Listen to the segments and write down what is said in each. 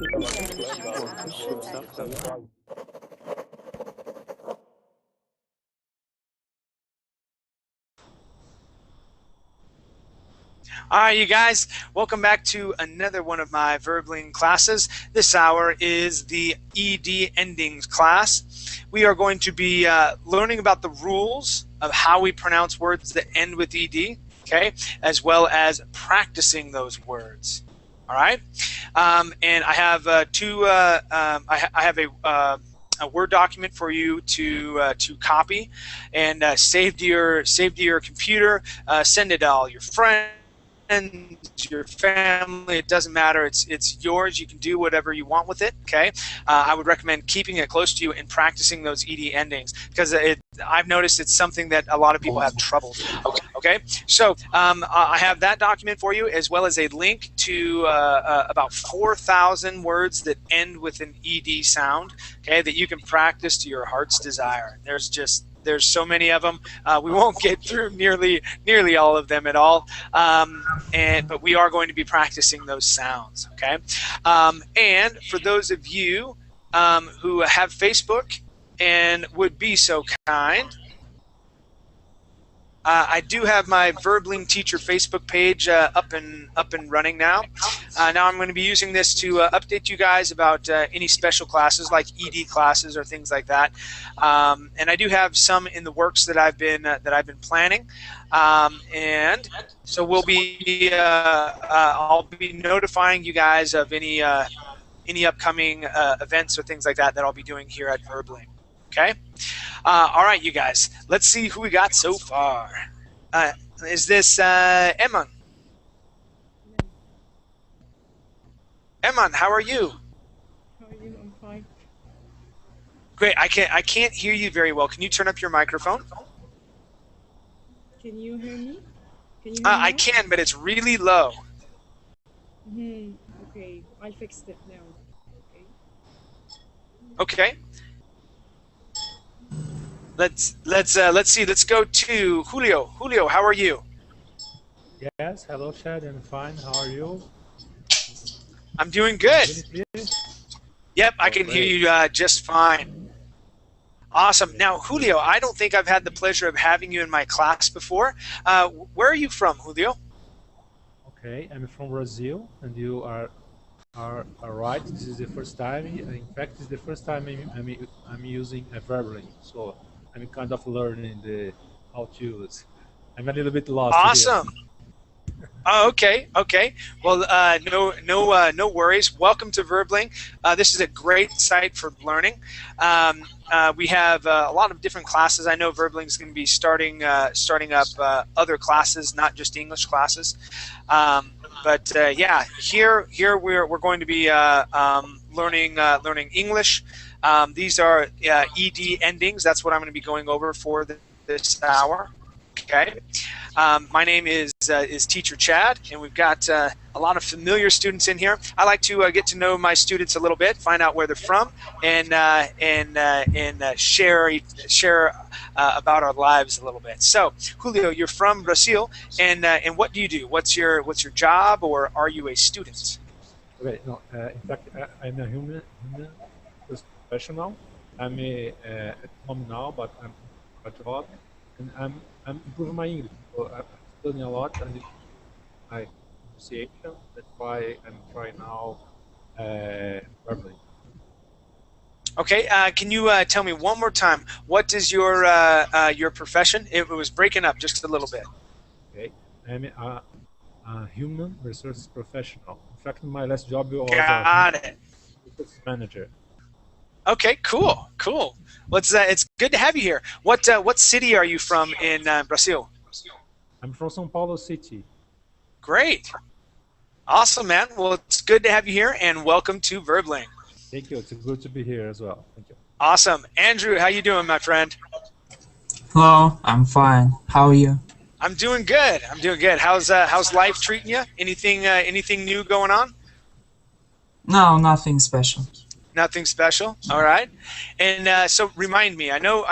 All right, you guys, welcome back to another one of my Verbling classes. This hour is the ED endings class. We are going to be learning about the rules of how we pronounce words that end with ED, okay, as well as practicing those words. All right, and I have I have a Word document for you to copy and save to your computer. Send it to all your friends, your family. It doesn't matter. It's yours. You can do whatever you want with it. Okay. I would recommend keeping it close to you and practicing those ED endings because I've noticed it's something that a lot of people have trouble. Okay. So I have that document for you as well as a link to about 4,000 words that end with an ED sound. Okay, that you can practice to your heart's desire. There's so many of them. We won't get through nearly all of them at all, but we are going to be practicing those sounds. Okay, and for those of you who have Facebook and would be so kind, I do have my Verbling Teacher Facebook page up and running now. Now I'm going to be using this to update you guys about any special classes like ED classes or things like that. And I do have some in the works that I've been planning. And so we'll be I'll be notifying you guys of any upcoming events or things like that I'll be doing here at Verbling. Okay. All right, you guys. Let's see who we got so far. Is this Eman? Eman, how are you? How are you? I'm fine. Great. I can't hear you very well. Can you turn up your microphone? Can you hear me? Can you hear me I now? can, but it's really low. Okay, I fixed it now. Okay. Let's see. Let's go to Julio. Julio, how are you? Yes, hello Chad, I'm fine. How are you? I'm doing good. Please? Yep, I can hear you just fine. Awesome. Now, Julio, I don't think I've had the pleasure of having you in my class before. Where are you from, Julio? Okay, I'm from Brazil, and you are right. This is the first time. In fact, it's the first time I'm using a verbally, so I'm kind of learning how to use. I'm a little bit lost Awesome. here. Oh, okay. Well, no worries. Welcome to Verbling. This is a great site for learning. We have a lot of different classes. I know Verbling is going to be starting up other classes, not just English classes. But yeah, here we're going to be learning English. These are ED endings. That's what I'm going to be going over for this hour. Okay. My name is Teacher Chad, and we've got a lot of familiar students in here. I like to get to know my students a little bit, find out where they're from, and share about our lives a little bit. So, Julio, you're from Brazil, and what do you do? What's your job, or are you a student? Okay, no. In fact, I'm a human professional. I'm at home now, but I'm a job, and I'm improving my English. So I'm studying a lot, and my pronunciation. That's why I'm trying now verbally. Okay, can you tell me one more time, what is your profession? It was breaking up just a little bit. Okay, I'm a human resources professional. In fact, my last job was Got it. resource manager. Okay, cool. Well, it's good to have you here. What city are you from in Brazil? I'm from São Paulo City. Great. Awesome, man. Well, it's good to have you here, and welcome to Verbling. Thank you. It's good to be here as well. Thank you. Awesome. Andrew, how you doing, my friend? Hello, I'm fine. How are you? I'm doing good. How's life treating you? Anything new going on? No, nothing special. Nothing special. All right. And so remind me. I know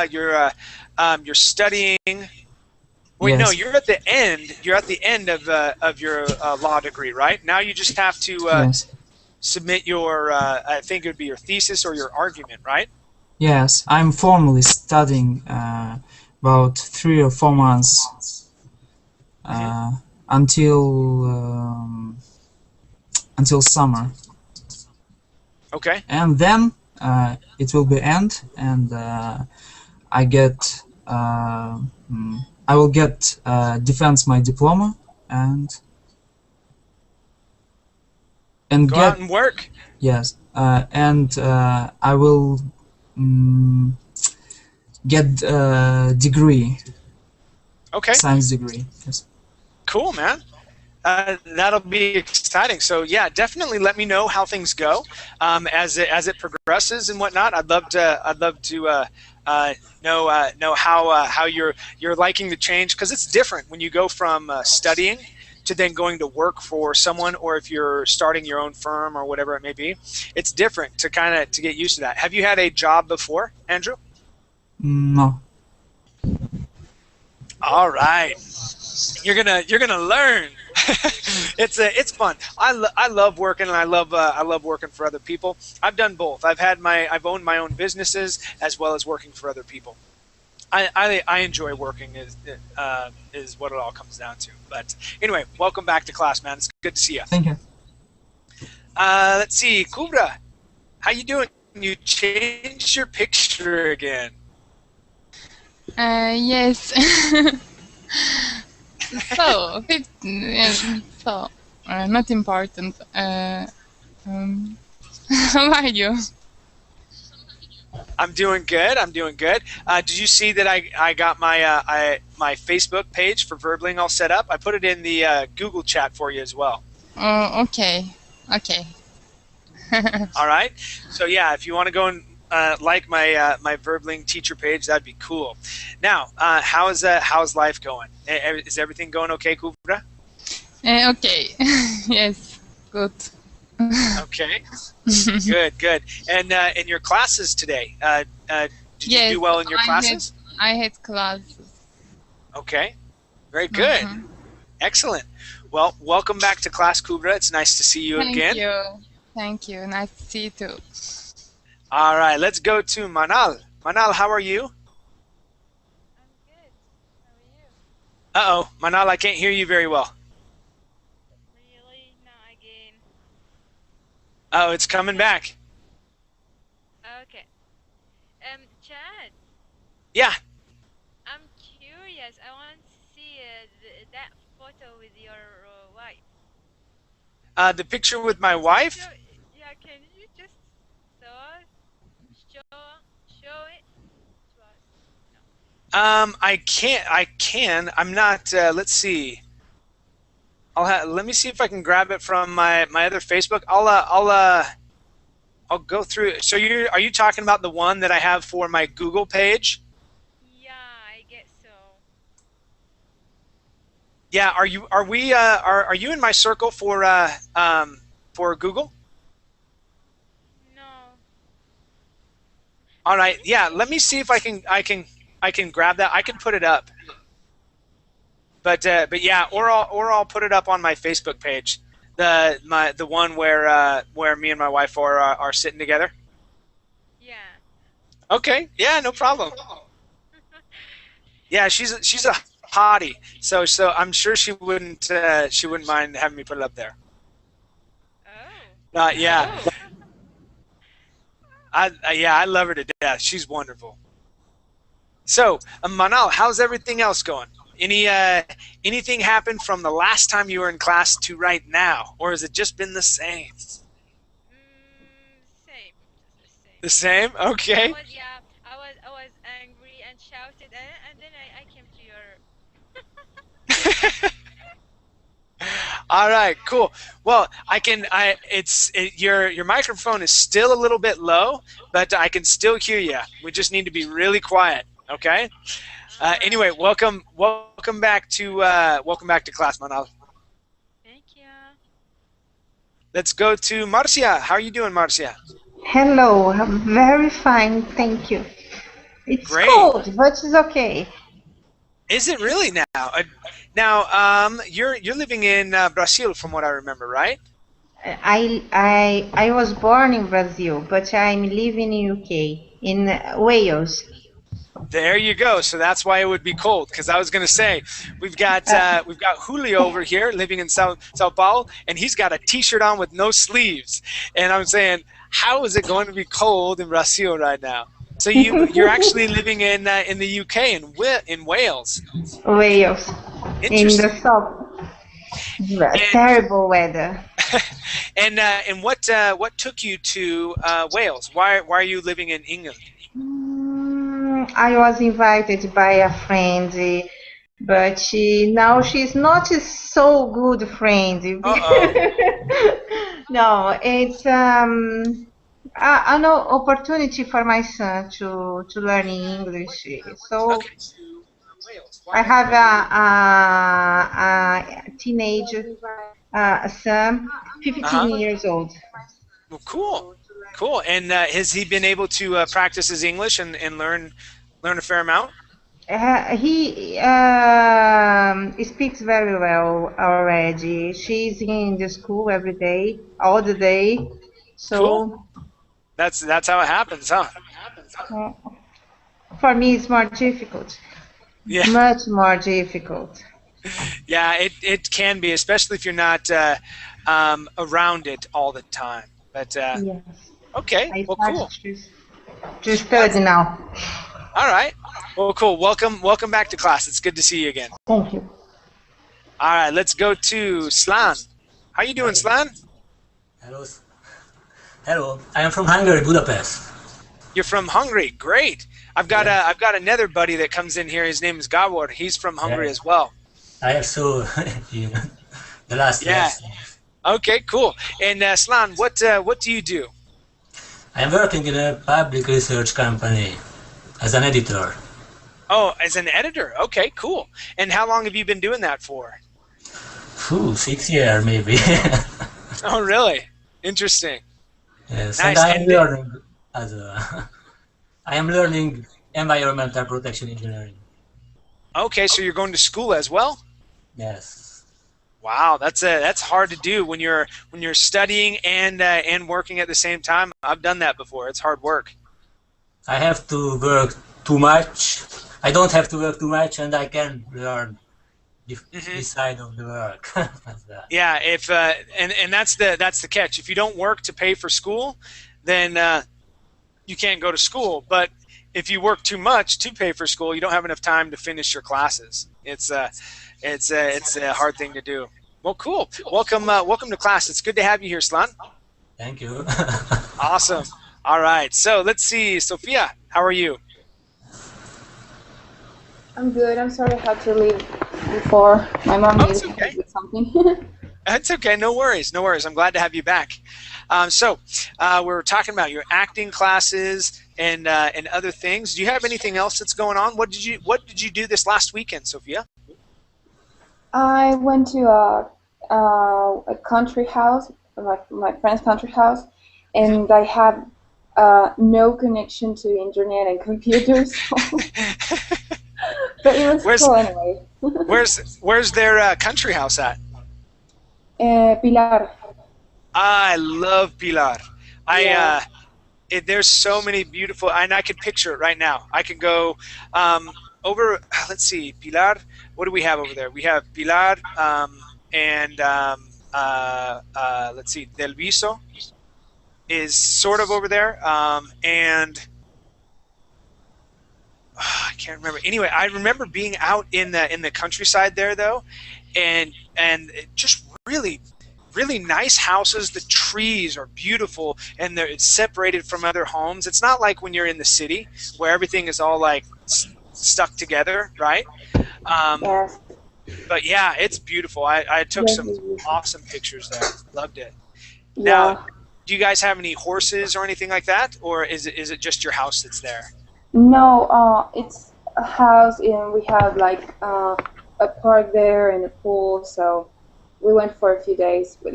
you're studying. Wait, Yes. no, you're at the end. You're at the end of your law degree, right? Now you just have to. Yes. submit your, I think it would be your thesis or your argument, right? Yes, I'm formally studying about 3 or 4 months Hmm. uh, until um, until summer, Okay. and then it will be end, and I get I will get defense my diploma and Go get out and work. yes, and I will um, get degree, Okay. science degree. Yes. Cool, man. That'll be exciting. So yeah, definitely let me know how things go as it progresses and whatnot. I'd love to know how you're liking the change, because it's different when you go from studying to then going to work for someone, or if you're starting your own firm or whatever it may be. It's different to kind of to get used to that. Have you had a job before, Andrew? No. All right. You're gonna learn. It's fun. I love working, and I love working for other people. I've done both. I've owned my own businesses as well as working for other people. I enjoy working is what it all comes down to. But anyway, welcome back to class, man. It's good to see you. Thank you. Let's see, Kubra, how you doing? You changed your picture again. Yes. So, so not important. How are you? I'm doing good. I'm doing good. Did you see that I got my Facebook page for Verbling all set up? I put it in the Google chat for you as well. Okay. Okay. All right. So yeah, if you want to go and like my Verbling teacher page, that'd be cool. Now, how's life going? Is everything going okay, Kubra? Okay. Yes. Good. Okay. Good. Good. And in your classes today, did you Yes, do well in your classes? I had classes. Okay. Very good. Mhm. Excellent. Well, welcome back to class, Kubra. It's nice to see you Thank again. you. Thank you. Nice to see you too. All right, let's go to Manal. Manal, how are you? I'm good. How are you? Uh-oh, Manal, I can't hear you very well. Really? Not again. Oh, it's coming back. Okay. Chad, Yeah. I'm curious. I want to see that photo with your wife. The picture with my wife? Yeah, can you just show us? Show it to us? No. I can't. I can. I'm not. Let's see. Let me see if I can grab it from my other Facebook. I'll go through it. So are you talking about the one that I have for my Google page? Yeah, I guess so. Yeah. Are you in my circle for Google? No. All right. Yeah. Let me see if I can grab that. I can put it up. But yeah, or I'll put it up on my Facebook page. The one where me and my wife are sitting together. Yeah. Okay. Yeah. No problem. Yeah. She's a hottie. So I'm sure she wouldn't mind having me put it up there. Oh. Yeah. I love her to death. She's wonderful. So, Manal, how's everything else going? Anything happened from the last time you were in class to right now, or has it just been the same? Same. Just the same. The same? Okay. I was angry and shouted, and then I came to your. All right, cool. Well, your microphone is still a little bit low, but I can still hear you. We just need to be really quiet, okay? Anyway, welcome back to class, Manal. Thank you. Let's go to Marcia. How are you doing, Marcia? Hello, I'm very fine, thank you. It's Great. cold, but it's okay. Is it really now? Now, you're living in Brazil, from what I remember, right? I was born in Brazil, but I'm living in UK, in Wales. There you go. So that's why it would be cold. Because I was going to say we've got Julio over here living in Sao Paulo, and he's got a T-shirt on with no sleeves. And I'm saying, how is it going to be cold in Brazil right now? So you're actually living in the UK in Wales. Wales, in the Interesting. south. And Terrible weather. and what took you to Wales? Why are you living in England? I was invited by a friend, but now she's not a so good friend. Uh-oh. No, it's an opportunity for my son to learn English. So Okay. I have a teenage son, Uh-huh. 15 years old. Well, cool. Cool. And has he been able to practice his English and learn a fair amount? He speaks very well already. She's in the school every day, all the day. Cool. So That's how it happens, huh? uh, for me, it's more difficult, Yeah. much more difficult. Yeah, it can be, especially if you're not around it all the time. But Yes, okay, I well, started cool. to Well, study now. all right. Well, cool. Welcome back to class. It's good to see you again. Thank you. All right, let's go to Slan. How you doing, Slan? Hello. Hello. I am from Hungary, Budapest. You're from Hungary. Great. I've got another buddy that comes in here. His name is Gabor. He's from Hungary Yeah. as well. I have saw in the last Yeah. lesson. Okay, cool. And Slan, what do you do? I am working in a public research company as an editor. Oh, as an editor. Okay, cool. And how long have you been doing that for? 6 years maybe. Oh, really? Interesting. Yes, and Nice. I am And learning as a I am learning environmental protection engineering. okay, so you're going to school as well? Yes. Wow, that's hard to do when you're studying and working at the same time. I've done that before. It's hard work. I have to work too much. I don't have to work too much, and I can learn this side of the work. Yeah, if and that's the catch. If you don't work to pay for school, then you can't go to school. But if you work too much to pay for school, you don't have enough time to finish your classes. It's a hard thing to do. Well, cool. Welcome to class. It's good to have you here, Slan. Thank you. Awesome. All right. So let's see, Sophia. How are you? I'm good. I'm sorry I had to leave before. My mom Oh, needed it's help okay. with something. That's okay. No worries. No worries. I'm glad to have you back. So we were talking about your acting classes and other things. Do you have anything else that's going on? What did you do this last weekend, Sophia? I went to a country house, my friend's country house, and I have no connection to internet and computers. But it was cool anyway. Where's their country house at? Pilar. I love Pilar. Yeah. There's so many beautiful, and I can picture it right now. I can go over. Let's see, Pilar. What do we have over there? We have Pilar and let's see, Del Viso is sort of over there, and I can't remember. Anyway, I remember being out in the countryside there though, and just really nice houses. The trees are beautiful, and it's separated from other homes. It's not like when you're in the city where everything is all like stuck together, right? Yes. But yeah, it's beautiful. I took Yes, some it is. awesome pictures there. Loved it. Yeah. Now, do you guys have any horses or anything like that, or is it just your house that's there? No, it's a house, and we have like a park there and a pool. So we went for a few days. But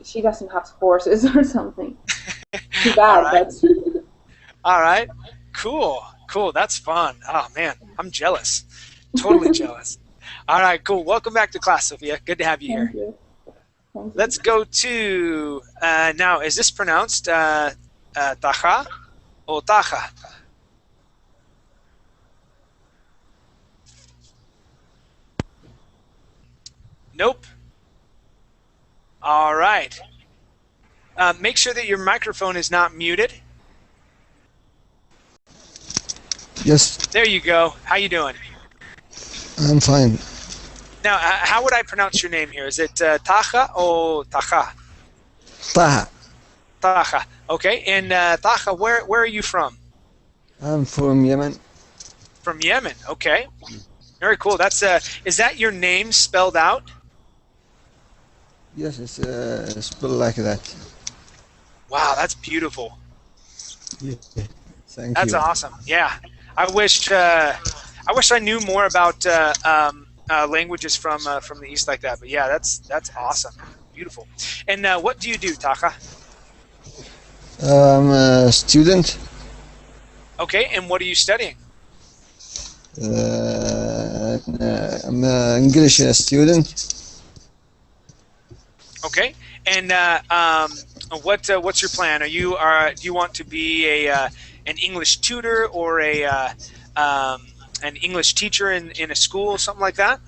she doesn't have horses or something. Too All bad, right. but All right. Cool. That's fun. Oh man, I'm jealous. Totally jealous. All right, cool. Welcome back to class, Sophia. Good to have you here. thank you. Thank you. Let's go to, now, is this pronounced Taja or Taja? Nope. All right. Make sure that your microphone is not muted. Yes, There you go. How you doing? I'm fine. Now, how would I pronounce your name here? Is it Taja or Taja? Taha. Taja. Okay. And Taja, where are you from? I'm from Yemen. From Yemen. Okay. Very cool. That's is that your name spelled out? Yes, it's spelled like that. Wow, that's beautiful. Yeah. Thank That's you. awesome. Yeah. I wish I knew more about languages from the East like that. But yeah, that's awesome. Beautiful. And what do you do, Taja? I'm a student. Okay. And what are you studying? I'm an English student. Okay. And what's your plan? Do you want to be an English tutor or an English teacher in a school, something like that?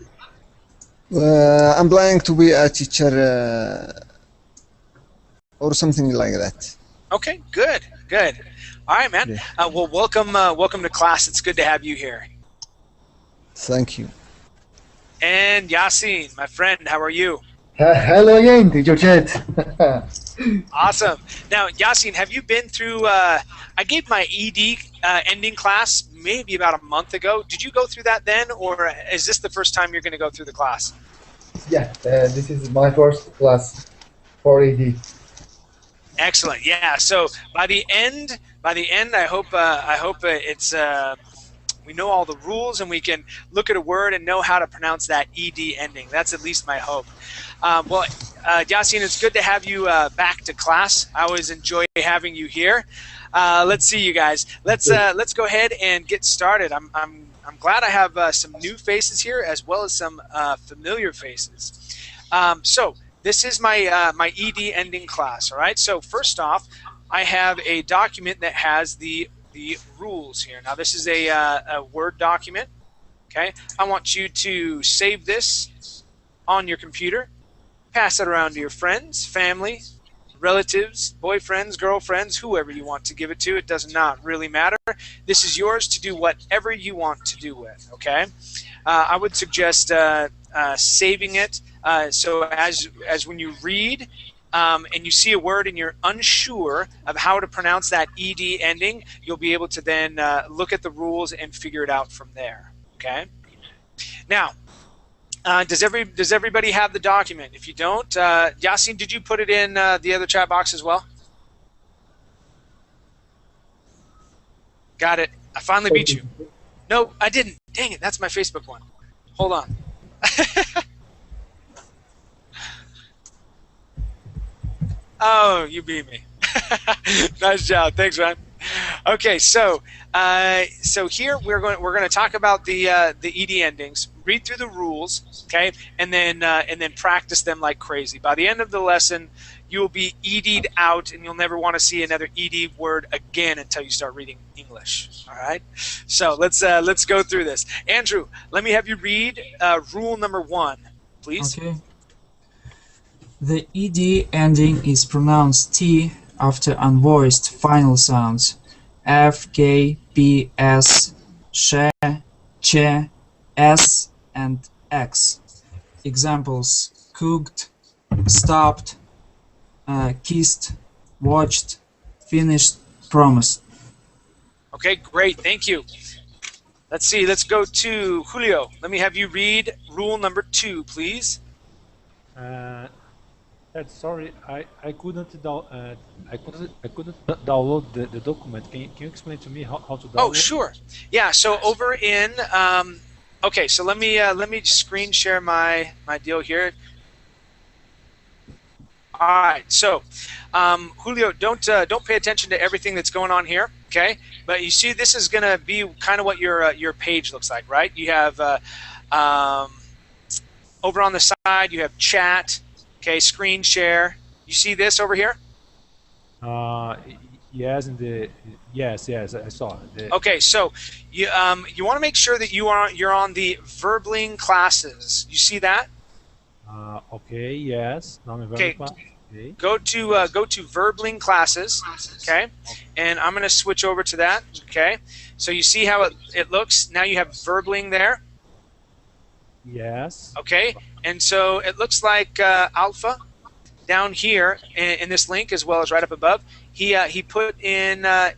I'm planning to be a teacher or something like that. Okay. Good. Good. All right, man. Yeah. Well, welcome to class. It's good to have you here. Thank you. And Yasin, my friend, how are you? Hello again, teacher Chet. Awesome. Now, Yasin, have you been through? I gave my ED ending class maybe about a month ago. Did you go through that then, or is this the first time you're going to go through the class? Yeah, this is my first class for ED. Excellent. Yeah. So by the end, I hope it's we know all the rules and we can look at a word and know how to pronounce that ed ending. That's at least my hope. Well, Yasin, it's good to have you back to class. I always enjoy having you here. Let's see, you guys. Let's go ahead and get started. I'm glad I have some new faces here as well as some familiar faces. So this is my my ed ending class. All right. So first off, I have a document that has the rules here. Now this is a Word document. Okay. I want you to save this on your computer, pass it around to your friends, family, relatives, boyfriends, girlfriends, whoever you want to give it to. It does not really matter. This is yours to do whatever you want to do with. Okay. I would suggest saving it so as when you read and you see a word and you're unsure of how to pronounce that ed ending, you'll be able to then look at the rules and figure it out from there. Okay. Now, does everybody have the document? If you don't, Yasin, did you put it in the other chat box as well? Got it. I finally beat you. No, I didn't. Dang it, that's my Facebook one. Hold on. Oh, you beat me. Nice job. Thanks, man. Okay, so here we're going to talk about the ed endings. Read through the rules, okay, and then practice them like crazy. By the end of the lesson, you will be ed'd out, and you'll never want to see another ed word again until you start reading English. All right. So let's go through this. Andrew, let me have you read rule number 1, please. Okay. The ed ending is pronounced T after unvoiced final sounds F, K, P, S, sh, ch, s, and x. Examples: cooked, stopped, kissed, watched, finished, promised. Okay, great. Thank you. Let's see. Let's go to Julio. Let me have you read rule number 2, please. Sorry, I couldn't download the document. Can you explain to me how to download? Oh, sure. Yeah. So over in okay. So let me screen share my deal here. All right. So Julio, don't pay attention to everything that's going on here. Okay. But you see, this is gonna be kind of what your page looks like, right? You have over on the side, you have chat. Okay, screen share. You see this over here? Yes, yes, I saw it. Okay, so you want to make sure that you're on the Verbling classes. You see that? Okay, yes. Now I'm very Okay, class. Okay. go to Verbling classes. Okay, and I'm going to switch over to that. Okay, so you see how it looks. Now you have Verbling there. Yes. Okay, and so it looks like Alpha down here in this link, as well as right up above. He put in the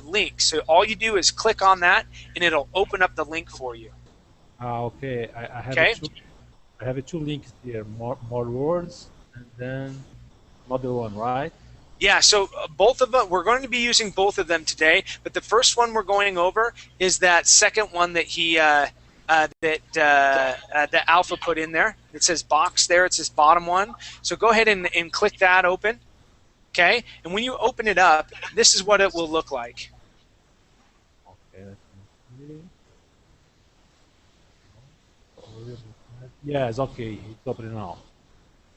link. So all you do is click on that, and it'll open up the link for you. Okay. I have Okay. I have two links here. More words, and then another one, right? Yeah, so both of them, we're going to be using both of them today, but the first one we're going over is that second one that that Alpha put in there. It says box there. It's this bottom one. So go ahead and click that open. Okay, and when you open it up, this is what it will look like. Okay. Yes. Okay. It's open now.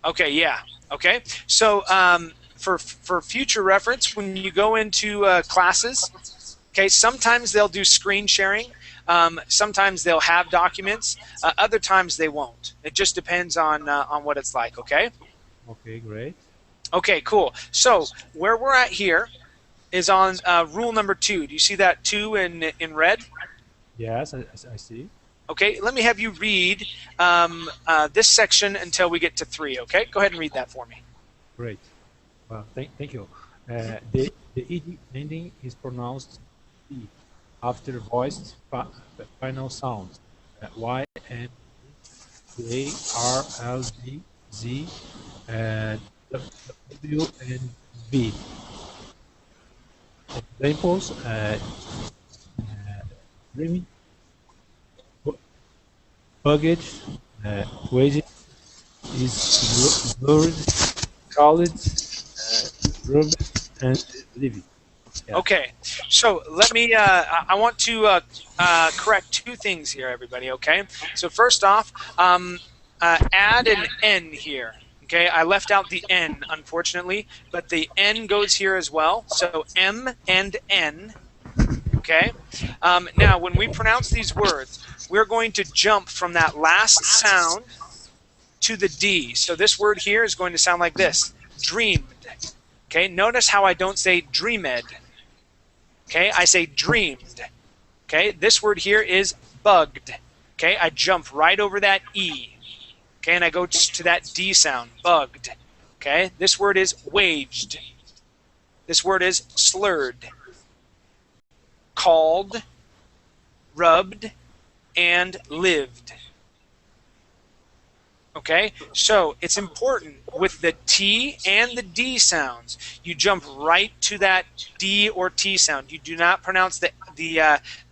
Okay, yeah. Okay, so for future reference, when you go into classes, okay, sometimes they'll do screen sharing. Sometimes they'll have documents. Other times they won't. It just depends on what it's like. Okay. Okay. Great. Okay. Cool. So where we're at here is on rule number 2. Do you see that 2 in red? Yes, I see. Okay. Let me have you read this section until we get to 3. Okay. Go ahead and read that for me. Great. Well, thank you. The ed ending is pronounced E after voiced final sounds. Y, N, A, R, L, G, Z, W, and V. Examples: dreaming, baggage, wages, is blurred, college, Robert, and Livy. Yeah. Okay, so let me. I want to correct 2 things here, everybody. Okay, so first off, add an N here. Okay, I left out the N, unfortunately, but the N goes here as well. So M and N. Okay. Now, when we pronounce these words, we're going to jump from that last sound to the D. So this word here is going to sound like this: dreamed. Okay. Notice how I don't say dreamed. Okay, I say dreamed. Okay, this word here is bugged. Okay, I jump right over that E. Okay, and I go to that D sound, bugged. Okay, this word is waged. This word is slurred, called, rubbed, and lived. Okay, so it's important with the T and the D sounds, you jump right to that D or T sound. You do not pronounce that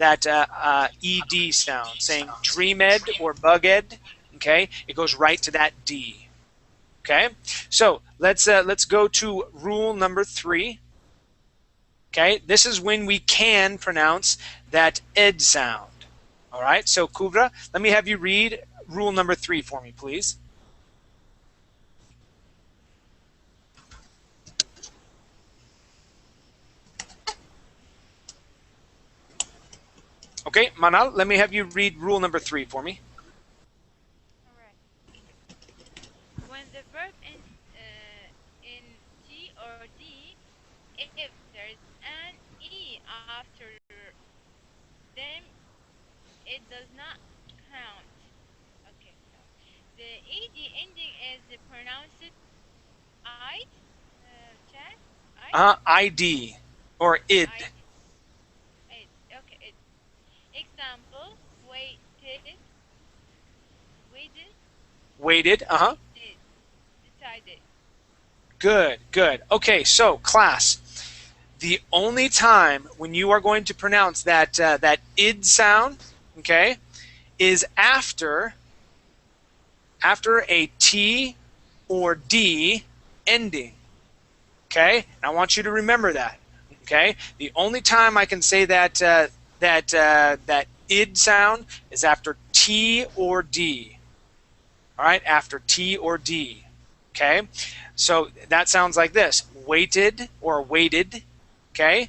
ED sound, saying dreamed or bugged. Okay, it goes right to that D. Okay, so let's go to rule number 3. Okay, this is when we can pronounce that ed sound. All right, so Kubra, let me have you read rule number 3 for me, please. Okay, Manal, let me have you read rule number 3 for me. All right. When the verb ends in T or D, if there is an E after them, it does not count. Okay, so the ed ending is pronounced I, chat, I, ID or id. Okay, it. Example: waited, waited, Weighted. decided. Good, good. Okay, so class, the only time when you are going to pronounce that that id sound, okay, is after a T or D ending. Okay, and I want you to remember that. Okay, the only time I can say that that id sound is after T or D. All right, after T or D. Okay, so that sounds like this: weighted or weighted. Okay,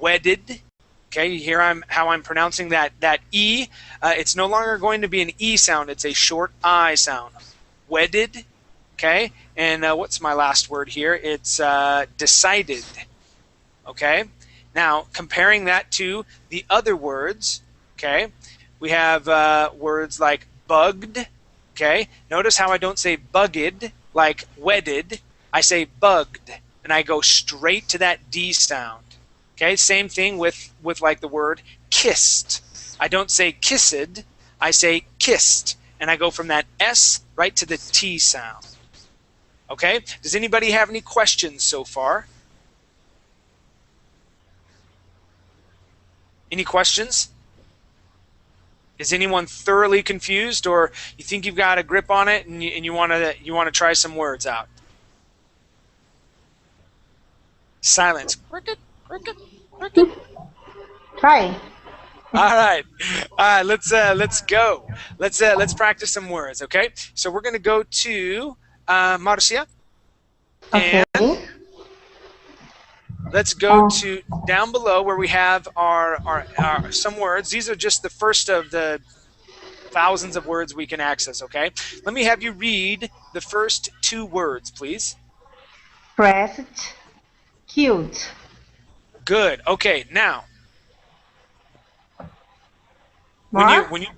wedded. Okay, you hear how I'm pronouncing that E. It's no longer going to be an E sound. It's a short I sound. Wedded. Okay, and what's my last word here? It's decided. Okay, now comparing that to the other words. Okay, we have words like bugged. Okay, notice how I don't say bugged like wedded. I say bugged, and I go straight to that D sound. Okay, same thing with like the word kissed. I don't say kissed, I say kissed, and I go from that S right to the T sound. Okay, does anybody have any questions so far? Any questions? Is anyone thoroughly confused, or you think you've got a grip on it and you want to try some words out? Silence. Cricket, cricket, cricket. Try. All right, let's go. Let's practice some words. Okay, so we're gonna go to Marcia, Okay. and let's go to down below where we have our some words. These are just the first of the thousands of words we can access. Okay, let me have you read the first two words, please. Pressed. Cute. Good. Okay, now More? when you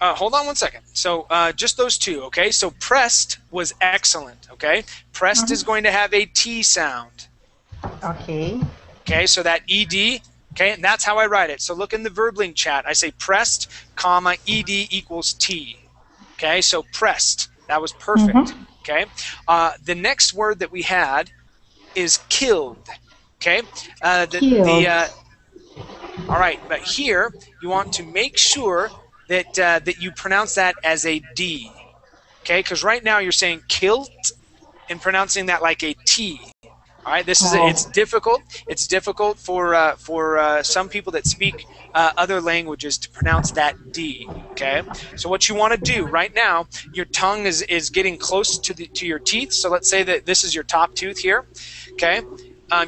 hold on one second. So just those two, okay? So pressed was excellent, okay? Pressed is going to have a T sound. Okay. Okay, so that ED, okay, and that's how I write it. So look in the verbling chat. I say pressed, comma, ED equals T. Okay, so pressed. That was perfect. Okay. The next word that we had is killed. Okay. All right, but here you want to make sure that that you pronounce that as a D. Okay, because right now you're saying kilt and pronouncing that like a T. All right, this is it's difficult. It's difficult for some people that speak other languages to pronounce that D. Okay, so what you want to do right now, your tongue is getting close to your teeth. So let's say that this is your top tooth here. Okay,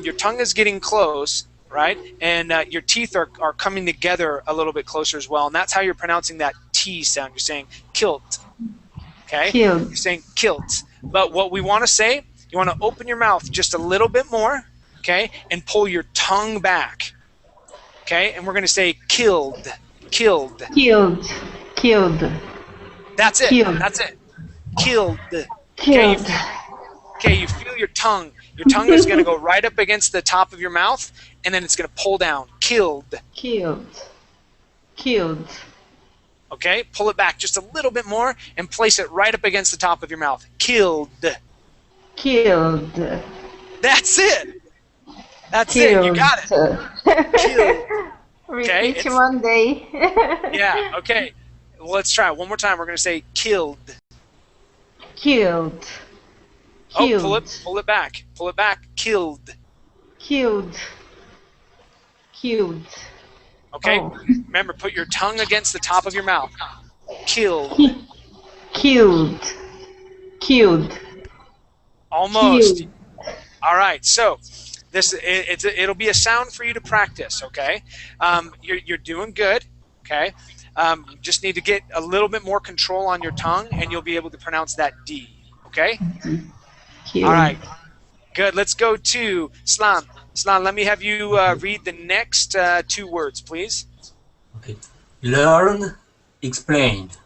your tongue is getting close, right, and your teeth are coming together a little bit closer as well, and that's how you're pronouncing that T sound. You're saying kilt. Okay, you're saying kilt. But what we want to say, you want to open your mouth just a little bit more, okay, and pull your tongue back, okay, and we're going to say killed, killed. Killed. Killed. That's it. Killed. That's it. Killed. Killed. Okay, you feel your tongue. Your tongue is going to go right up against the top of your mouth, and then it's going to pull down. Killed. Killed. Killed. Okay, pull it back just a little bit more and place it right up against the top of your mouth. Killed. Killed. That's it. That's Killed. it. You got it. Killed. Okay. Repeat one day. Yeah. Okay. Well, let's try it one more time. We're going to say killed. Killed. Oh, pull it back. Pull it back. Killed. Killed. Killed. Okay. Oh. Remember, put your tongue against the top of your mouth. Killed. Killed. Killed. Almost. Killed. All right. So it'll be a sound for you to practice. Okay. You're doing good. Okay. Just need to get a little bit more control on your tongue, and you'll be able to pronounce that D. Okay. Killed. All right. Good. Let's go to Slan. Slan, let me have you read the next two words, please. Okay. Learned, explained.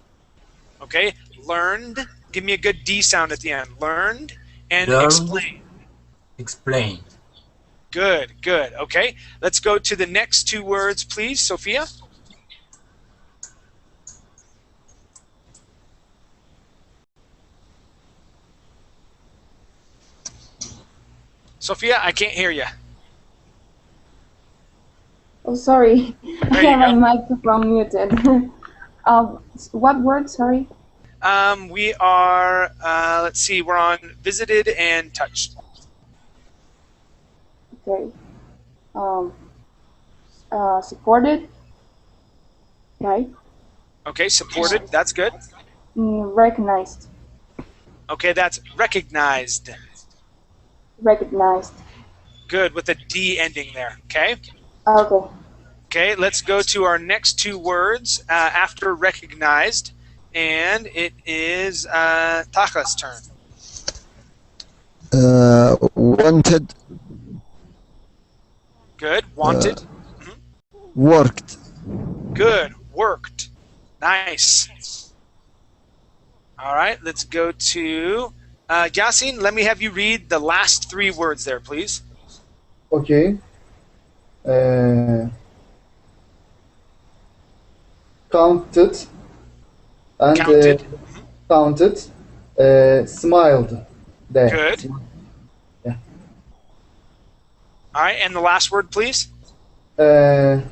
Okay. Learned. Give me a good D sound at the end. Learned and Learned, explained. Explained. Good. Good. Okay. Let's go to the next two words, please, Sophia. Sophia, I can't hear you. Oh, sorry. I you have my go. microphone muted. What word? Sorry. We are, let's see, we're on visited and touched. Okay. Supported. Right. Okay, supported. That's good. Recognized. Okay, that's recognized. Recognized. Good, with a D ending there, okay? Okay. Okay, let's go to our next two words after recognized, and it is Taka's turn. Wanted. Good, wanted. Worked. Good, worked. Nice. All right, let's go to Yasin. Let me have you read the last three words there, please. Okay. Counted and Counted. counted. Smiled. There. Good. Yeah. All right, and the last word, please. Preferred.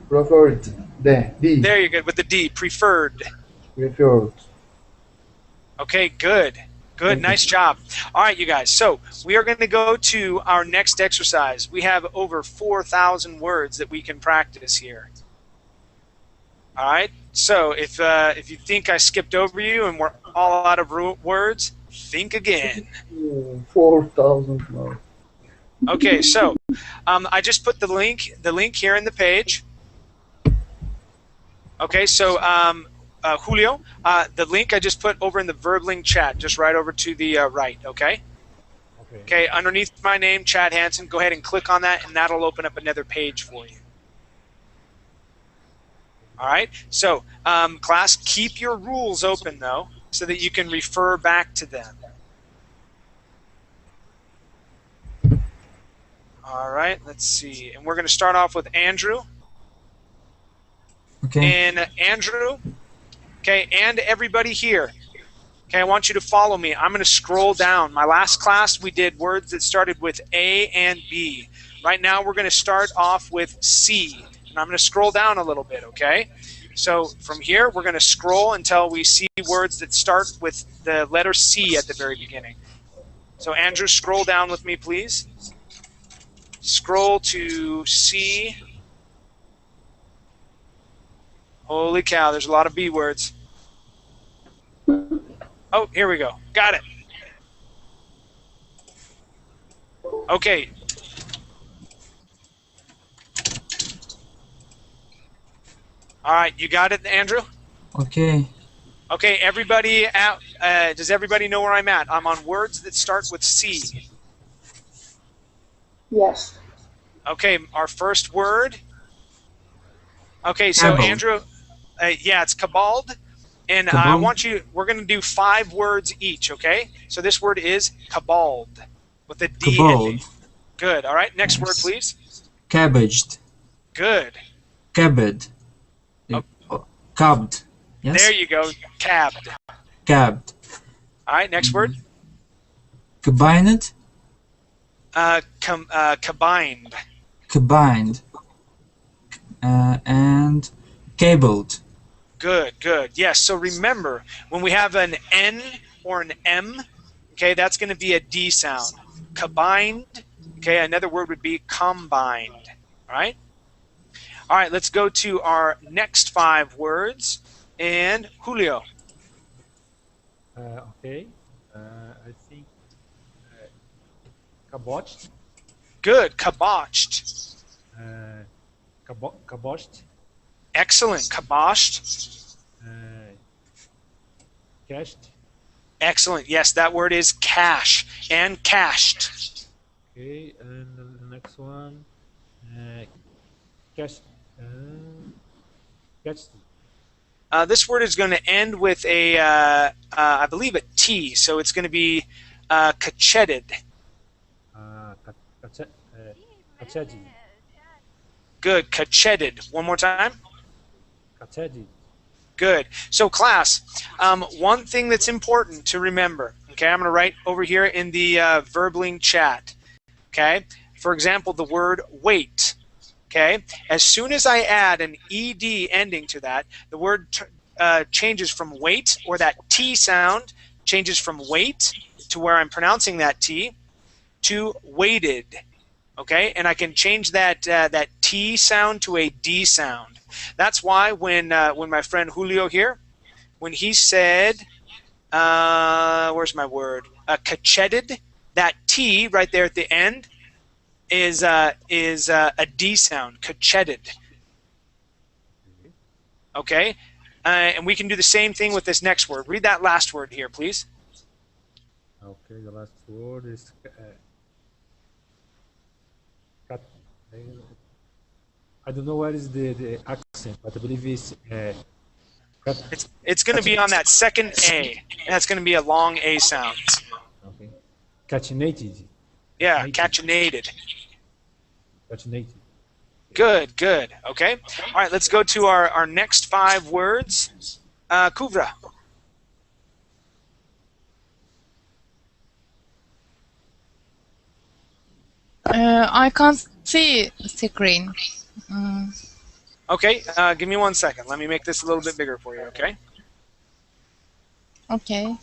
Preferred. The D. There you're good with the D. Preferred. Preferred. Okay, good. Good, nice job. All right, you guys. So we are going to go to our next exercise. We have over 4,000 words that we can practice here. All right. So if you think I skipped over you and we're all out of words, think again. 4,000 now. Okay. So I just put the link here in the page. Okay. So Julio, the link I just put over in the Verbling chat, just right over to the right. Okay. Okay. Underneath my name, Chad Hansen. Go ahead and click on that, and that'll open up another page for you. All right. So, class, keep your rules open, though, so that you can refer back to them. All right. Let's see. And we're going to start off with Andrew. Okay. And Andrew, okay, and everybody here. Okay, I want you to follow me. I'm going to scroll down. My last class, we did words that started with A and B. Right now, we're going to start off with C. And I'm going to scroll down a little bit, okay? So from here, we're going to scroll until we see words that start with the letter C at the very beginning. So Andrew, scroll down with me, please. Scroll to C. Holy cow, there's a lot of B words. Oh, here we go. Got it. Okay. All right, you got it, Andrew? Okay. Okay, everybody out. Does everybody know where I'm at? I'm on words that start with C. Yes. Okay, our first word. Okay, so Cabal. Andrew, yeah, it's caballed. And I Cabal. want you, we're going to do 5 words each, okay? So this word is caballed with a D Caballed. ending. Good. All right, next word, Yes. please. Cabbaged. Good. Cabbed. Cabbed. Yes. There you go. Cabbed. Cabbed. All right, next word. Combined. Combined. Combined. And cabled. Good, good. Yes, so remember, when we have an N or an M, okay, that's going to be a D sound. Combined, okay, another word would be combined, all right? All right, let's go to our next 5 words. And Julio. Okay. I think kabotched. Good, kabotched. Kaboshed. Excellent, kaboshed. Cached. Excellent, yes, that word is cash and cached. Okay, and the next one, cached. Cached. This word is going to end with a, I believe, a T, so it's going to be cachetted. Cachetted. Good, cachetted. One more time. Cachetted. Good. So class, one thing that's important to remember, okay, I'm going to write over here in the Verbling chat, okay? For example, the word wait, okay? As soon as I add an ED ending to that, the word changes from wait, or that T sound changes from wait to where I'm pronouncing that T to waited, okay? And I can change that that T sound to a D sound. That's why when my friend Julio here, when he said, where's my word? Kacheted. That T right there at the end is a D sound. Kacheted. Okay, and we can do the same thing with this next word. Read that last word here, please. Okay, the last word is cat. I don't know where is the accent, but I believe it's It's going to be on that second A. That's going to be a long A sound. Okay. Catenated. Yeah, catenated. Catenated. Good, good. Okay. All right, let's go to our next 5 words. Kuvra. I can't see screen. Okay, give me 1 second. Let me make this a little bit bigger for you, okay? Okay.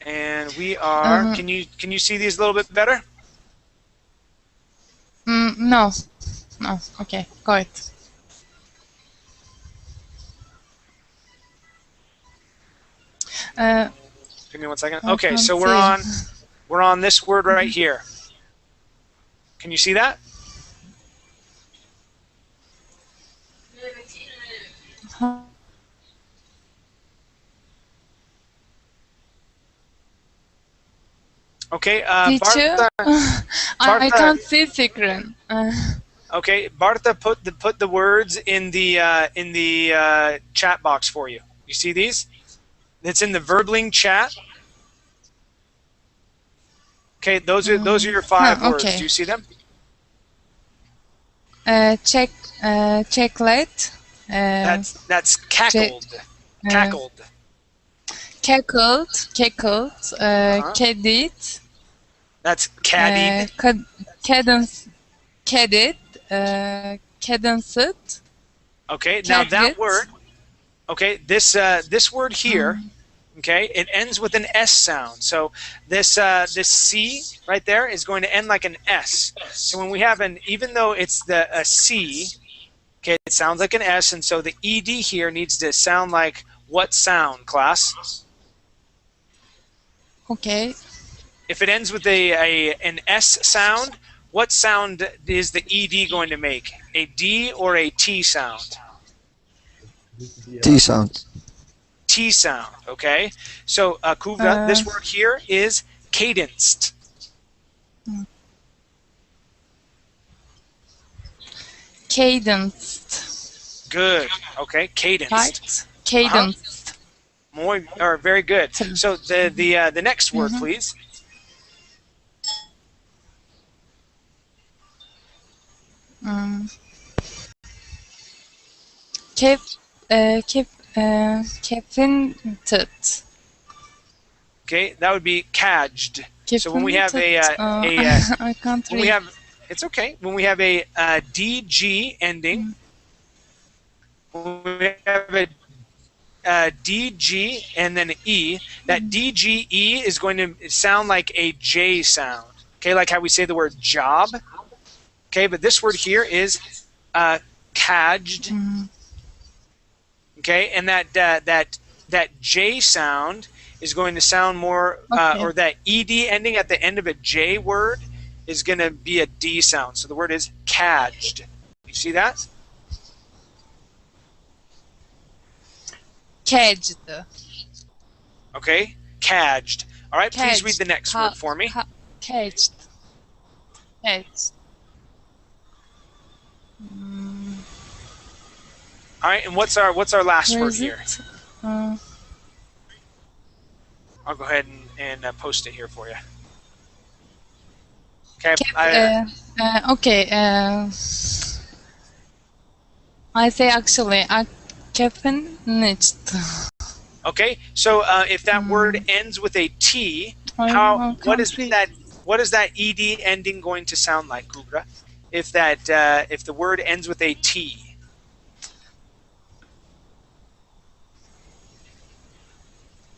And we are, can you see these a little bit better? No. No. Okay, got it. Give me 1 second. I Okay, can't so see. we're on this word right here. Can you see that? Okay, Teacher, Bartha, I can't see screen. okay, Bartha put the words in the chat box for you. You see these? It's in the Verbling chat. Okay, those are your 5 words. Okay. Do you see them? Checklet. That's cackled. Cackled. Cackled. Cadit. That's caddied. Cadence. Cadit. Cadenced. Okay, now that Cadit. word. Okay, this word here. Okay, it ends with an S sound. So this C right there is going to end like an S. So when we have even though it's a C, okay, it sounds like an S, and so the ED here needs to sound like what sound, class? Okay. If it ends with an S sound, what sound is the ED going to make? A D or a T sound? T sound. T sound, okay? So, Kuvra, this word here is cadenced. Cadenced. Good, okay, cadenced. Right? Cadenced. Very good. So the next word, please. Caffeinated. Okay, that would be cadged. So when we have I can't when we have, it's okay. When we have a DG ending, when we have a DG and then E, that DGE is going to sound like a J sound. Okay, like how we say the word job. Okay, but this word here is cadged. Okay, and that J sound is going to sound more, or that ED ending at the end of a J word is going to be a D sound. So the word is cadged. You see that? Caged. Okay, cadged. All right, please Caged. read the next word for me. Caged. Caged. All right, and what's our last Where word is here? it? I'll go ahead and post it here for you. Okay. Okay. I say actually, caffeinated. Okay, so if that word ends with a T, what is that ED ending going to sound like, Kubra? If the word ends with a T.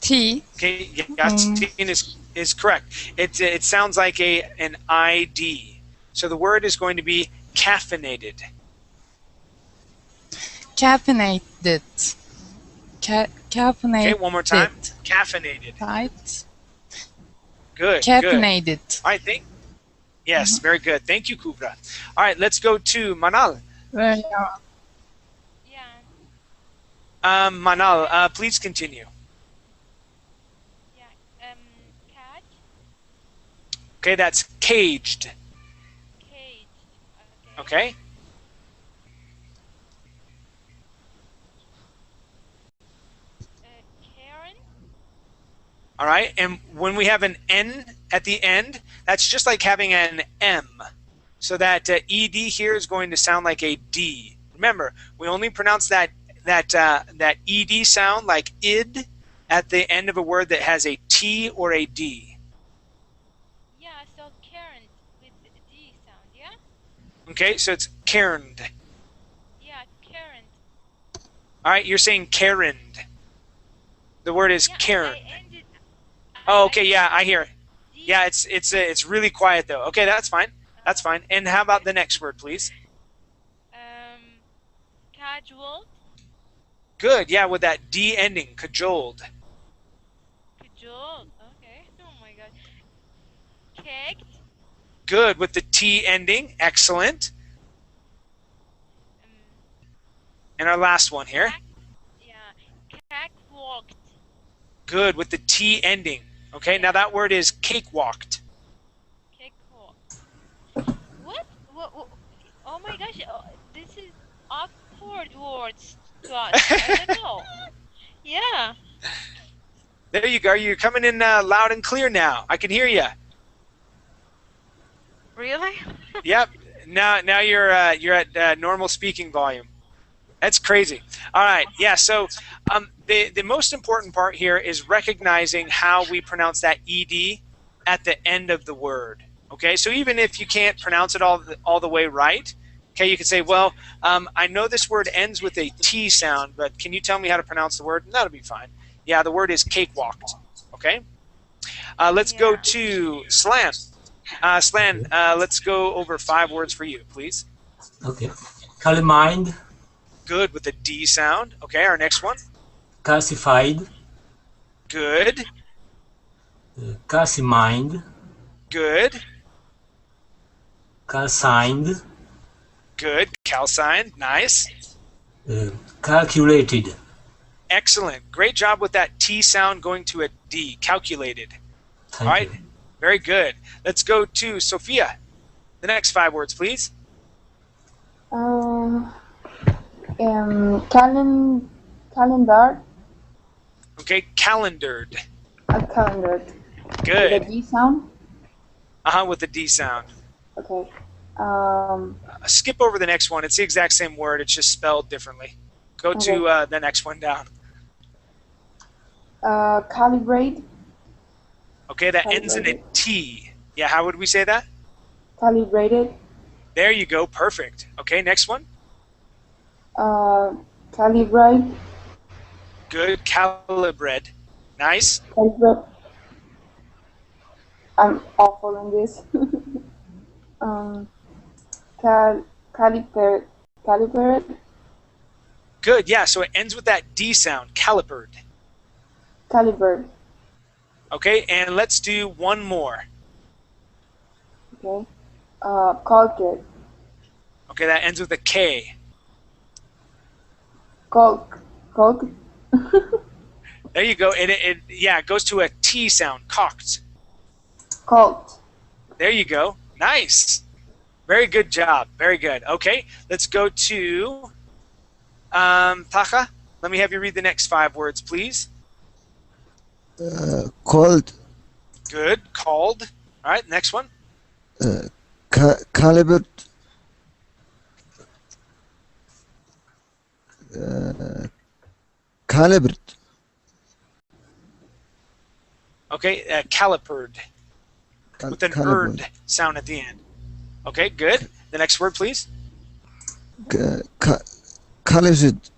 T. Okay, yes, T is correct. It sounds like an ID. So the word is going to be caffeinated. Caffeinated. Caffeinated. Okay, one more time. Caffeinated. Right. Good. Caffeinated. Good. All right. Yes, very good. Thank you, Kubra. All right, let's go to Manal. Very Yeah. Manal, please continue. Yeah. Cat. Okay, that's caged. Caged. Okay. Okay. Karen. All right, and when we have an N at the end, that's just like having an M. So that ED here is going to sound like a D. Remember, we only pronounce that ED sound like id at the end of a word that has a T or a D. Yeah. So Karen with D sound. Yeah. Okay, so it's cairned. Yeah. Karen. All right, you're saying cairned. The word is Yeah. cairn. I ended. Oh, okay, yeah, I hear it. D. Yeah, it's really quiet though. Okay, that's fine. That's fine. And how about the next word, please? Casual. Good. Yeah, with that D ending, cajoled. Cajoled. Okay. Oh my god. Caked. Good with the T ending. Excellent. And our last one here. Yeah. Cakewalked. Good with the T ending. Okay, now that word is cakewalked. Cakewalk. What? Oh my gosh. This is awkward words to us. I don't know. Yeah. There you go. You're coming in loud and clear now. I can hear you. Really? Yep. Now you're at normal speaking volume. That's crazy. All right. Yeah. So the most important part here is recognizing how we pronounce that ed at the end of the word. Okay. So even if you can't pronounce it all the way right, okay, you can say, well, I know this word ends with a T sound, but can you tell me how to pronounce the word? And that'll be fine. Yeah, the word is cakewalked. Okay. Let's go to Slan. Slan, let's go over 5 words for you, please. Okay. Calamind. Good with the D sound. Okay, our next one. Calcified. Good. Calcimind. Good. Calcined. Good. Calcined. Nice. Calculated. Excellent. Great job with that T sound going to a D. Calculated. Thank All right. you. Very good. Let's go to Sophia. The next 5 words, please. Calendar. Okay, calendared. Calendared. Good. With a D sound? With the D sound. Okay. Skip over the next one. It's the exact same word. It's just spelled differently. Go to the next one down. Calibrate. Okay, that ends in a T. Yeah, how would we say that? Calibrated. There you go. Perfect. Okay, next one. Calibrate. Good. Calibrate. Nice. Calibrate. I'm awful in this. Calibrate. Good. Yeah, so it ends with that D sound. Calipered. Caliber. Okay, and let's do one more. Okay. Caulked. Okay, that ends with a K. Caulk. There you go. It goes to a T sound. Cocked. Caulked. There you go. Nice. Very good job. Very good. Okay, let's go to Taha. Let me have you read the next 5 words, please. Cold. Good. Called. All right, next one. Calibered. Calibered. Okay, calipered. With an erd sound at the end. Okay, good. The next word, please. Calloused.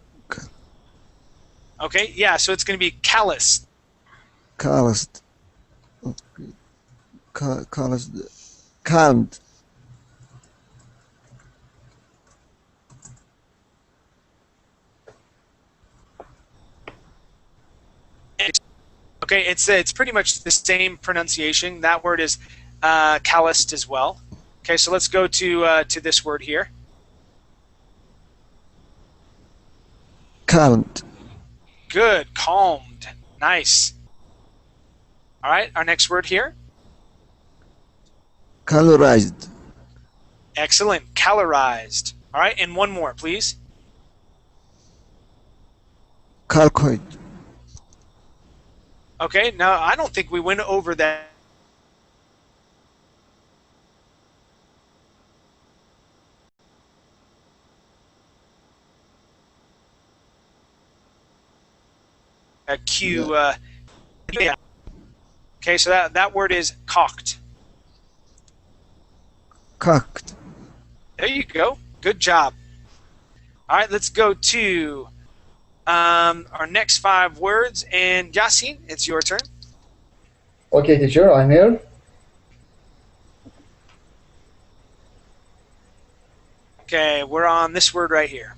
Okay, yeah, so it's going to be calloused. Calloused. Okay. Calloused. Calmed. Okay, it's pretty much the same pronunciation. That word is calloused as well. Okay, so let's go to this word here. Calmed. Good, calmed. Nice. All right, our next word here. Calorized. Excellent, calorized. All right, and one more, please. Calcoid. Okay, now I don't think we went over that. Q. Yeah. Okay, so that word is cocked. Cocked. There you go. Good job. All right, let's go to our next 5 words. And Yasin, it's your turn. Okay, teacher, I'm here. Okay, we're on this word right here.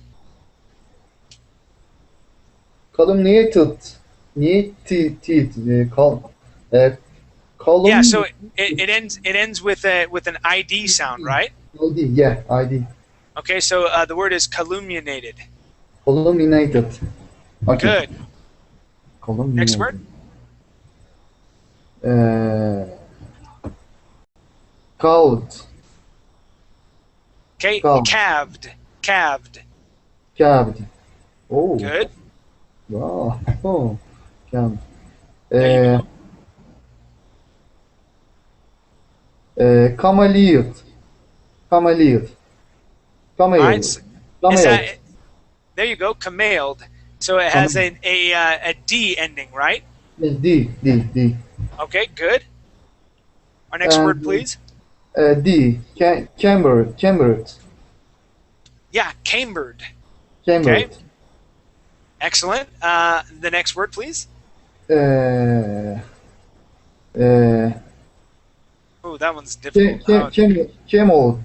Calumniated. Column. Yeah, so it ends with an ID sound, right? ID, yeah, ID. Okay, so the word is calumniated. Columniated. Okay. Good. Columniated. Next word. Called. Okay, Calved. calved. Calved. Oh. Good. Wow. Oh. Calved. There Cameleon. Cameleon. All right, Cameleon. so is that, there you go, camaled. So it has a D ending, right? D. Okay, good. Our next word, please. D. Chambered. Yeah, cambered. Chambered. Okay. Excellent. The next word, please. Oh, that one's difficult. Cameled.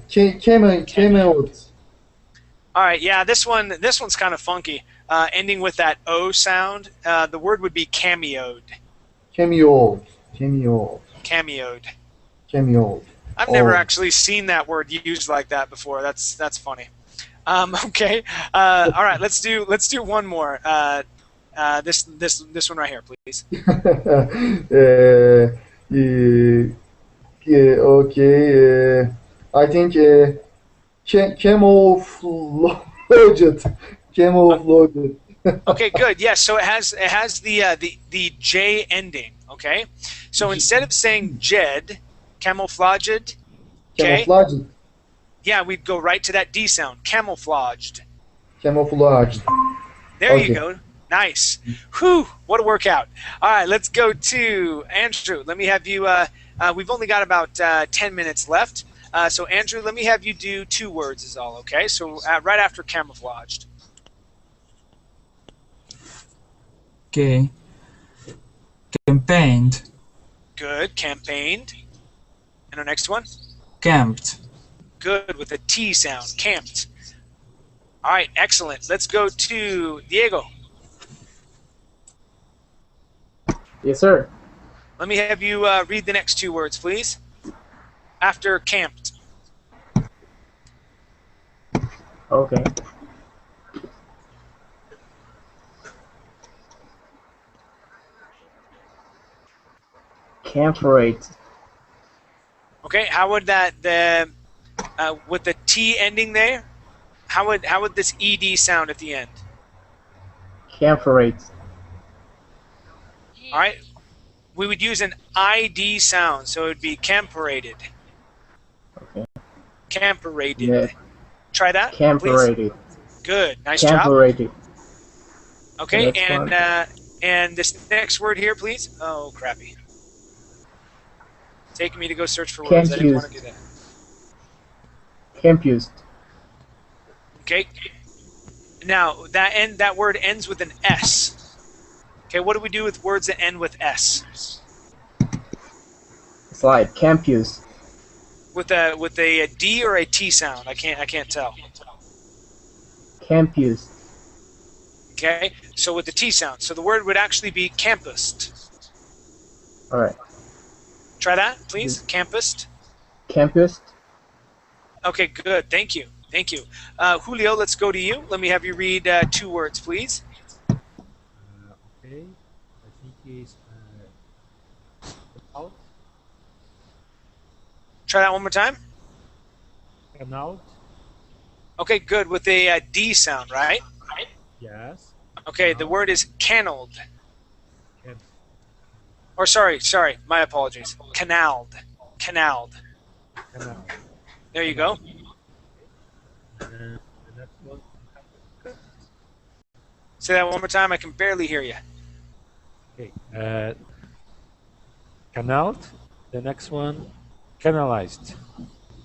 All right, yeah, this one's kind of funky. Ending with that O sound. The word would be cameoed. Cameoed. I've never actually seen that word used like that before. That's funny. Okay. All right, let's do one more. This one right here, please. Okay. I think camouflaged. Okay, good. Yes, so it has the J ending. Okay, so instead of saying Jed, camouflaged. Okay. Camouflaged. Yeah, we'd go right to that D sound, camouflaged. Camouflaged. There Okay. you go. Nice. Whew, what a workout. All right, let's go to Andrew. Let me have you, we've only got about 10 minutes left. So Andrew, let me have you do 2 words is all, okay? So right after camouflaged. Okay. Campaigned. Good, campaigned. And our next one? Camped. Good, with a T sound, camped. All right, excellent. Let's go to Diego. Yes, sir. Let me have you read the next 2 words, please. After camped. Okay. Camperate. Okay, how would that with the T ending there? How would this ed sound at the end? Camperate. All right, we would use an ID sound, so it would be camperated. Okay. Camperated. Yeah. Try that. Camperated. Please. Good. Nice Camperated. job. Okay, That's and this next word here, please. Oh, crappy. Taking me to go search for words. I didn't want to do that. Campused. Okay. Now that word ends with an S. Okay, what do we do with words that end with S? It's like campus. With a D or a T sound? I can't tell. Campus. Okay, so with the T sound, so the word would actually be campused. All right. Try that, please. Campus. Campus. Okay, good. Thank you. Thank you. Julio, let's go to you. Let me have you read 2 words, please. Okay. I think it's out. Try that one more time. Out. Okay, good. With a D sound, right? Yes. Okay, the word is canaled. Can. Or sorry, my apologies. Canaled. Canaled. Canal. There you go. And the next one. Say that one more time. I can barely hear you. Okay. Canaled. The next one. Canalized.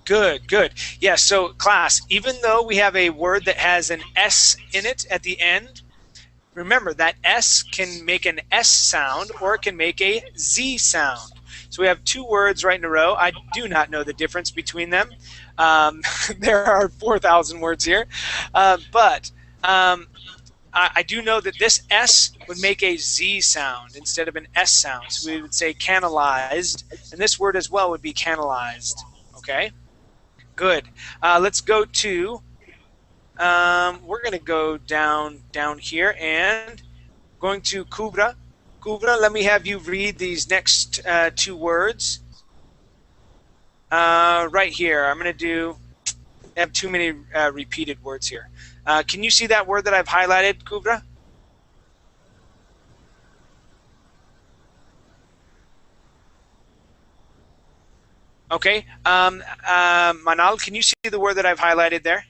Good, good. Yeah, so class, even though we have a word that has an S in it at the end, remember that S can make an S sound or it can make a Z sound. So we have 2 words right in a row. I do not know the difference between them. There are 4,000 words here. But I do know that this S would make a Z sound instead of an S sound. So we would say canalized, and this word as well would be canalized. Okay? Good. Let's go to, we're going to go down here and going to Kubra. Kubra, let me have you read these next 2 words. Right here, I'm going to do, I have too many repeated words here. Can you see that word that I've highlighted, Kubra? Okay. Manal, can you see the word that I've highlighted there?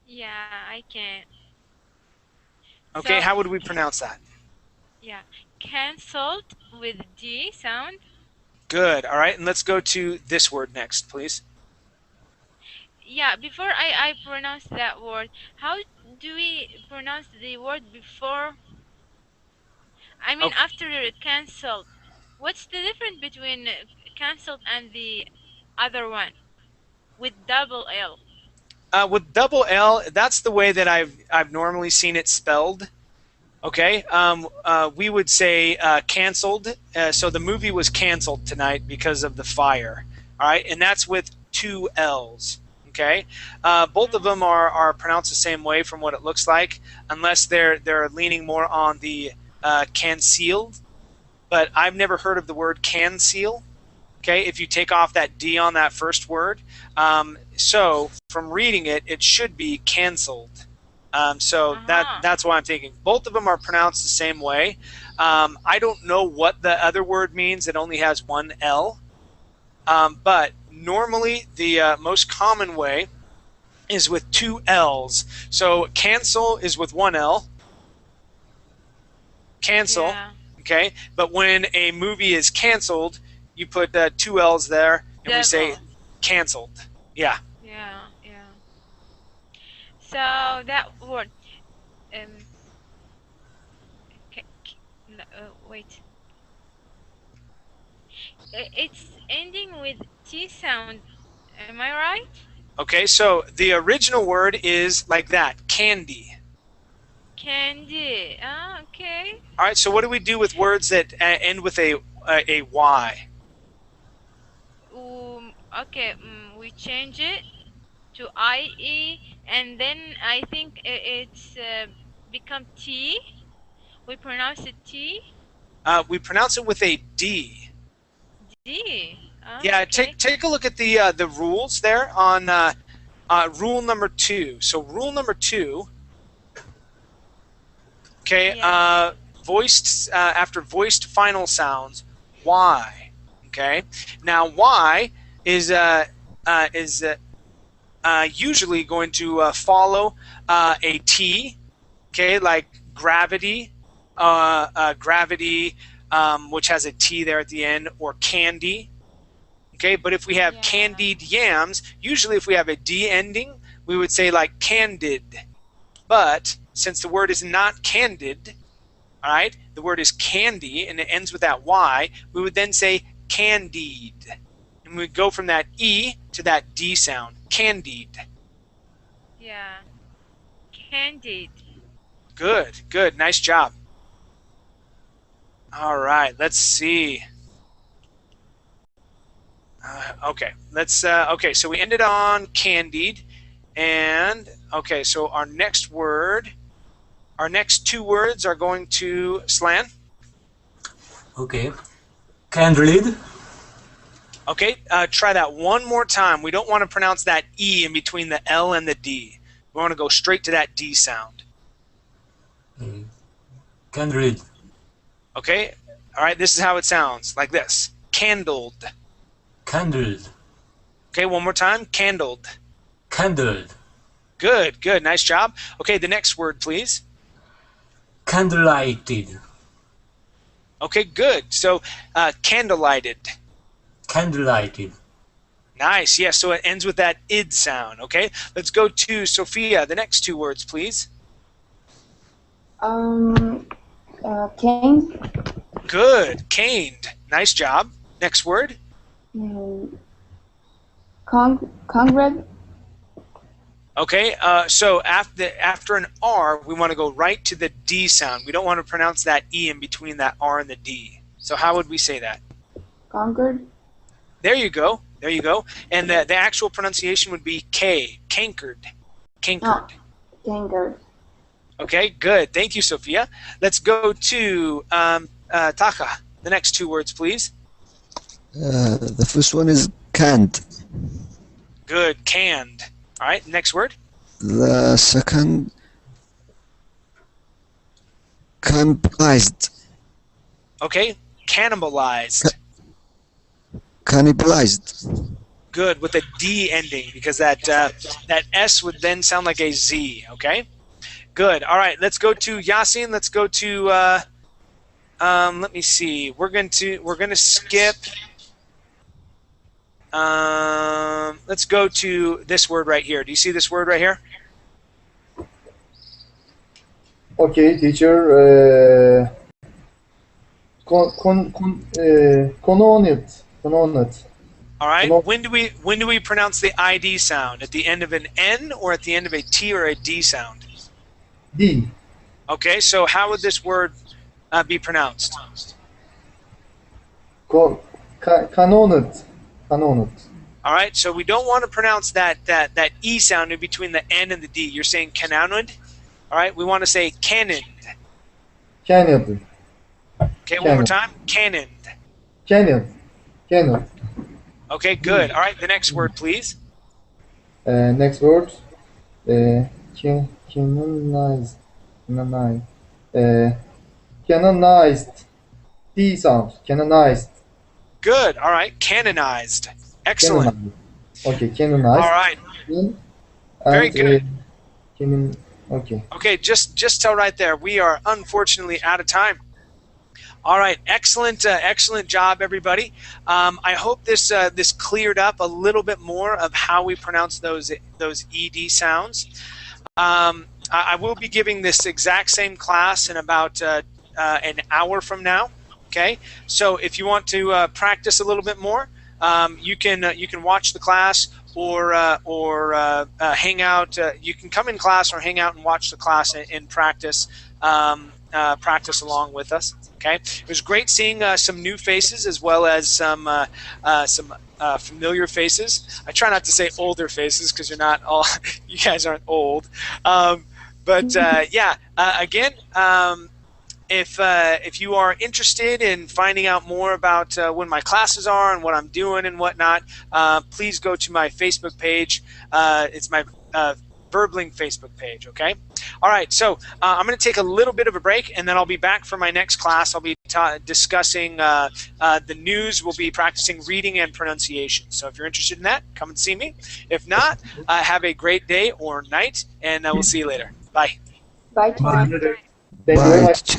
Yeah, I can. Okay, So, how would we pronounce that? yeah, cancelled with D sound. Good. All right, and let's go to this word next, please. Yeah, before I pronounce that word, how do we pronounce the word before? I mean, Okay. after cancelled. What's the difference between cancelled and the other one with double L? With double L, that's the way that I've normally seen it spelled. Okay, we would say canceled. So the movie was canceled tonight because of the fire. All right, and that's with 2 L's. Okay, both of them are pronounced the same way from what it looks like, unless they're leaning more on the concealed. But I've never heard of the word conceal. Okay, if you take off that D on that first word, so from reading it, it should be canceled. So that's why I'm thinking both of them are pronounced the same way. I don't know what the other word means. It only has 1 L. But normally the most common way is with 2 L's. So cancel is with 1 L. Cancel. Yeah. Okay. But when a movie is canceled, you put 2 L's there, and we say canceled. Yeah. Yeah, yeah. So that word, wait. It's ending with T sound. Am I right? Okay, so the original word is like that, candy. Candy. Ah, okay. All right, so what do we do with words that end with a Y? Okay, we change it to IE, and then I think it's become T. We pronounce it T. We pronounce it with a D. D. Yeah, Okay. take a look at the rules there on rule number 2. So rule number 2. Okay, Yeah. voiced after voiced final sounds, Y. Okay, now Y is usually going to follow a T. Okay, like gravity, gravity, which has a T there at the end, or candy. Okay, but if we have candied yams, usually if we have a D ending, we would say like candid. But since the word is not candid, all right, the word is candy and it ends with that Y, we would then say candied. And we go from that E to that D sound, candied. Yeah. Candid. Good, good, nice job. All right, let's see. Okay, let's. Okay, so we ended on candied, and okay, so our next two words are going to Slan. Okay. Candid. Okay, try that one more time. We don't want to pronounce that E in between the L and the D. We want to go straight to that D sound. Candid. Okay, all right, this is how it sounds, like this. Candled. Candled. Okay, one more time. Candled. Candled. Good, good, nice job. Okay, the next word, please. Candlelighted. Okay, good. So, candlelighted. Candlelighted. Nice, yes, so it ends with that id sound, okay? Let's go to Sophia. The next two words, please. Cane. Good, caned. Nice job. Next word. Congred. Okay, so after an R, we want to go right to the D sound. We don't want to pronounce that E in between that R and the D. So how would we say that? Conquered. There you go. There you go. And the actual pronunciation would be K. Cankered. Cankered. Oh, cankered. Okay, good. Thank you, Sophia. Let's go to Taka. The next two words, please. The first one is canned. Good. Canned. All right, next word. The second, cannibalized. Okay, cannibalized. Cannibalized. Good, with a D ending, because that S would then sound like a Z, okay? Good. All right, let's go to Yasin. Let's go to let me see. We're going to skip let's go to this word right here. Do you see this word right here? Okay, teacher. Cononit. All right. When do we pronounce the ID sound? At the end of an N or at the end of a T or a D sound? D. Okay. So how would this word be pronounced? Canonit. Canonit. All right. So we don't want to pronounce that E sound in between the N and the D. You're saying canonid. All right. We want to say canoned. Canoned. Okay. One more time. Canoned. Canoned. Canoned. Okay. Good. All right. The next word, please. Next word. Canonized. Canonized. D sound. Canonized. Good. All right. Canonized. Excellent. Canonized. Okay, canonized. All right. And, Very good. Okay. Okay, just tell right there. We are unfortunately out of time. All right, excellent, excellent job, everybody. I hope this cleared up a little bit more of how we pronounce those ED sounds. I will be giving this exact same class in about an hour from now. Okay, so if you want to practice a little bit more, you can watch the class or hang out. You can come in class or hang out and watch the class and practice practice along with us. Okay, it was great seeing some new faces as well as some familiar faces. I try not to say older faces because you're not all you guys aren't old, but yeah. Again. If you are interested in finding out more about when my classes are and what I'm doing and whatnot, please go to my Facebook page. It's my Verbling Facebook page, okay? All right, so I'm going to take a little bit of a break, and then I'll be back for my next class. I'll be discussing the news. We'll be practicing reading and pronunciation. So if you're interested in that, come and see me. If not, have a great day or night, and we'll see you later. Bye. Bye. Thank you very much.